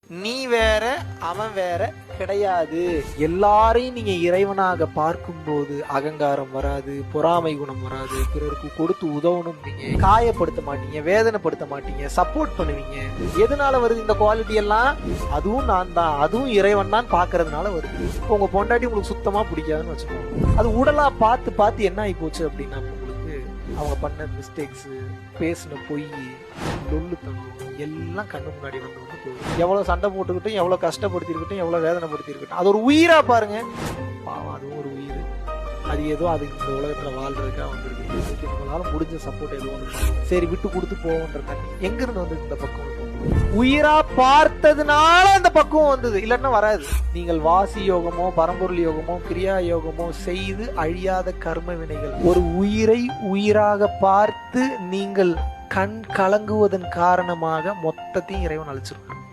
நீ வேற அவன் வேற கிடையாது. எல்லாரையும் நீங்க இறைவனாக பார்க்கும்போது அகங்காரம் வராது, பொறாமை குணம் வராது, பிறருக்கு கொடுத்து உதவணும், நீங்க காயப்படுத்த மாட்டீங்க, வேதனைப்படுத்த மாட்டீங்க, சப்போர்ட் பண்ணுவீங்க. எதனால வருது இந்த குவாலிட்டி எல்லாம்? அதுவும் நான் தான், அதுவும் இறைவன் தான் பாக்குறதுனால வருது. உங்க பொண்டாட்டி உங்களுக்கு சுத்தமா பிடிக்காதுன்னு வச்சுக்கோங்க. அது உடலா பார்த்து பார்த்து என்ன ஆகி போச்சு அப்படின்னா, உங்களுக்கு அவங்க பண்ண மிஸ்டேக்ஸ், பேசின பொய், லொல்லுத்தனம் எல்லாம் கண்ணு முன்னாடி வந்து போகுது. எவ்வளவு சண்டை போட்டுக்கிட்டும், எவ்வளவு கஷ்டப்படுத்திருக்கட்டும், எவ்வளவு வேதனைப்படுத்திருக்கட்டும், அது ஒரு உயிரா பாருங்க. பாவம், அதுவும் ஒரு உயிர். அது ஏதோ அது இந்த உலகத்துல வாழ்றதுக்காக வந்துருக்கு. நம்மளால முடிஞ்ச சப்போர்ட் எதுவும் ஒன்று சரி விட்டு கொடுத்து போவோன்ற தண்ணி எங்க இருந்து வந்து இந்த பக்கம் உயிரா பார்த்ததுனால அந்த பக்குவம் வந்தது, இல்லன்னா வராது. நீங்கள் வாசி யோகமோ பரம்பொருள் யோகமோ கிரியா யோகமோ செய்து அழியாத கர்ம வினைகள். ஒரு உயிரை உயிராக பார்த்து நீங்கள் கண் கலங்குவதன் காரணமாக மொத்தத்தையும் இறைவன் அழிச்சிருக்கான்.